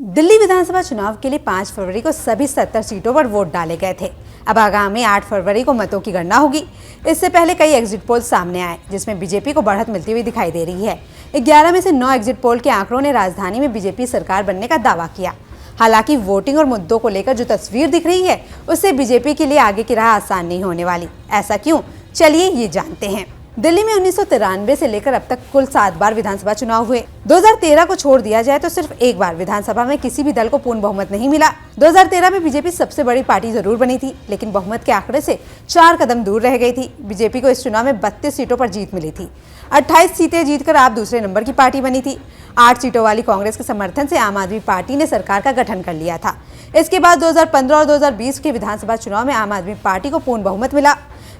दिल्ली विधानसभा चुनाव के लिए 5 फरवरी को सभी 70 सीटों पर वोट डाले गए थे। अब आगामी 8 फरवरी को मतों की गणना होगी। इससे पहले कई एग्जिट पोल सामने आए जिसमें बीजेपी को बढ़त मिलती हुई दिखाई दे रही है। 11 में से 9 एग्जिट पोल के आंकड़ों ने राजधानी में बीजेपी सरकार बनने का दावा किया। हालांकि वोटिंग और मुद्दों को लेकर जो तस्वीर दिख रही है उससे बीजेपी के लिए आगे की राह आसान नहीं होने वाली। ऐसा क्यों? चलिए ये जानते हैं। दिल्ली में 1993 से लेकर अब तक कुल 7 बार विधानसभा चुनाव हुए। 2013 को छोड़ दिया जाए तो सिर्फ एक बार विधानसभा में किसी भी दल को पूर्ण बहुमत नहीं मिला। 2013 में बीजेपी सबसे बड़ी पार्टी जरूर बनी थी, लेकिन बहुमत के आंकड़े से 4 कदम दूर रह गई थी। बीजेपी को इस चुनाव में 32 सीटों पर जीत मिली थी। 28 सीटें जीतकर आप दूसरे नंबर की पार्टी बनी थी। 8 सीटों वाली कांग्रेस के समर्थन से आम आदमी पार्टी ने सरकार का गठन कर लिया था। इसके बाद 2015 और 2020 के विधानसभा चुनाव में आम आदमी पार्टी को पूर्ण बहुमत मिला।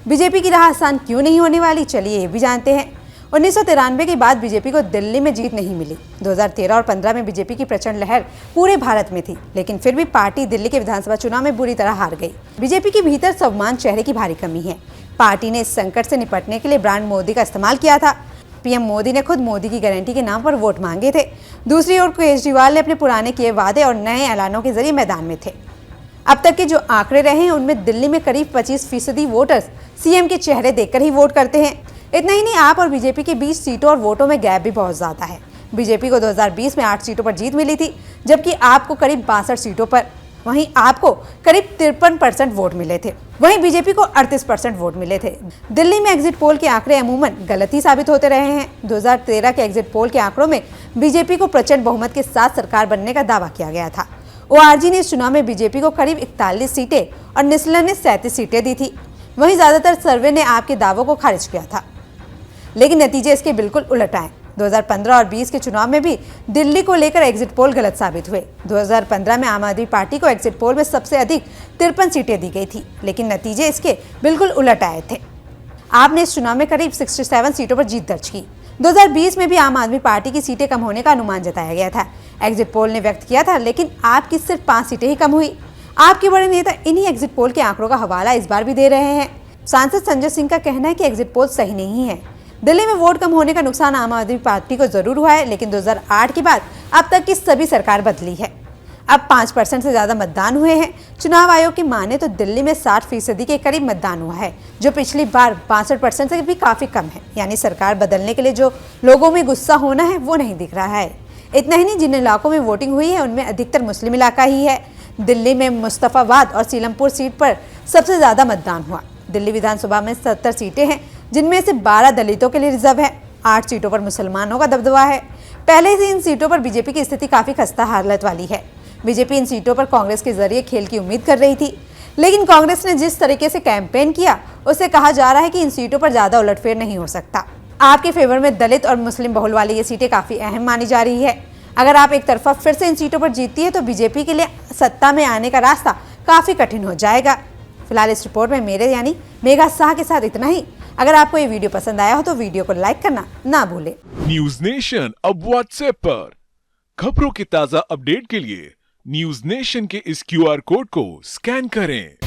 बीजेपी की राह आसान क्यों नहीं होने वाली, चलिए ये भी जानते हैं। 1993 के बाद बीजेपी को दिल्ली में जीत नहीं मिली। 2013 और 15 में बीजेपी की प्रचंड लहर पूरे भारत में थी, लेकिन फिर भी पार्टी दिल्ली के विधानसभा चुनाव में बुरी तरह हार गई। बीजेपी के भीतर स्वाभिमान चेहरे की भारी कमी है। पार्टी ने इस संकट से निपटने के लिए ब्रांड मोदी का इस्तेमाल किया था। पीएम मोदी ने खुद मोदी की गारंटी के नाम पर वोट मांगे थे। दूसरी ओर केजरीवाल ने अपने पुराने किए वादे और नए ऐलानों के जरिए मैदान में थे। अब तक के जो आंकड़े रहे हैं उनमें दिल्ली में करीब 25% वोटर्स सीएम के चेहरे देखकर ही वोट करते हैं। इतना ही नहीं, आप और बीजेपी के बीच सीटों और वोटों में गैप भी बहुत ज्यादा है। बीजेपी को 2020 में 8 सीटों पर जीत मिली थी, जबकि आपको करीब 62 सीटों पर, वहीं आपको करीब 53% वोट मिले थे। वहीं बीजेपी को 38% वोट मिले थे। दिल्ली में एग्जिट पोल के आंकड़े अमूमन गलत ही साबित होते रहे हैं। 2013 के एग्जिट पोल के आंकड़ों में बीजेपी को प्रचंड बहुमत के साथ सरकार बनने का दावा किया गया था। ओआरजी ने इस चुनाव में बीजेपी को करीब 41 सीटें और निस्लर ने 37 सीटें दी थी। वहीं ज्यादातर सर्वे ने आपके दावों को खारिज किया था, लेकिन नतीजे इसके बिल्कुल उलट आए। 2015 और 20 के चुनाव में भी दिल्ली को लेकर एग्जिट पोल गलत साबित हुए। 2015 में आम आदमी पार्टी को एग्जिट पोल में सबसे अधिक 53 सीटें दी गई थी, लेकिन नतीजे इसके बिल्कुल उलट आए थे। आपने इस चुनाव में करीब 67 सीटों पर जीत दर्ज की। 2020 में भी आम आदमी पार्टी की सीटें कम होने का अनुमान जताया गया था। एग्जिट पोल ने व्यक्त किया था, लेकिन आपकी सिर्फ 5 सीटें ही कम हुई। आपके बड़े नेता इन्हीं एग्जिट पोल के आंकड़ों का हवाला इस बार भी दे रहे हैं। सांसद संजय सिंह का कहना है कि एग्जिट पोल सही नहीं है। दिल्ली में वोट कम होने का नुकसान आम आदमी पार्टी को जरूर हुआ है, लेकिन 2008 के बाद अब तक की सभी सरकार बदली है। अब 5% से ज्यादा मतदान हुए हैं। चुनाव आयोग की माने तो दिल्ली में 60% के करीब मतदान हुआ है, जो पिछली बार 62% से भी काफी कम है। यानी सरकार बदलने के लिए जो लोगों में गुस्सा होना है वो नहीं दिख रहा है। इतना ही नहीं, जिन इलाकों में वोटिंग हुई है उनमें अधिकतर मुस्लिम इलाका ही है। दिल्ली में मुस्तफाबाद और सीलमपुर सीट पर सबसे ज्यादा मतदान हुआ। दिल्ली विधानसभा में 70 सीटें हैं, जिनमें से 12 दलितों के लिए रिजर्व है। 8 सीटों पर मुसलमानों का दबदबा है। पहले से इन सीटों पर बीजेपी की स्थिति काफी खस्ता हालत वाली है। बीजेपी इन सीटों पर कांग्रेस के जरिए खेल की उम्मीद कर रही थी, लेकिन कांग्रेस ने जिस तरीके से कैंपेन किया उससे कहा जा रहा है कि इन सीटों पर ज्यादा उलटफेर नहीं हो सकता। आपके फेवर में दलित और मुस्लिम बहुल वाली ये सीटें काफी अहम मानी जा रही है। अगर आप एक तरफा फिर से इन सीटों पर जीतती है तो बीजेपी के लिए सत्ता में आने का रास्ता काफी कठिन हो जाएगा। फिलहाल इस रिपोर्ट में मेरे यानी मेघा शाह के साथ इतना ही। अगर आपको ये वीडियो पसंद आया हो तो वीडियो को लाइक करना ना भूलें। न्यूज नेशन अब व्हाट्सएप पर खबरों के ताजा अपडेट के लिए न्यूज नेशन के इस QR कोड को स्कैन करें।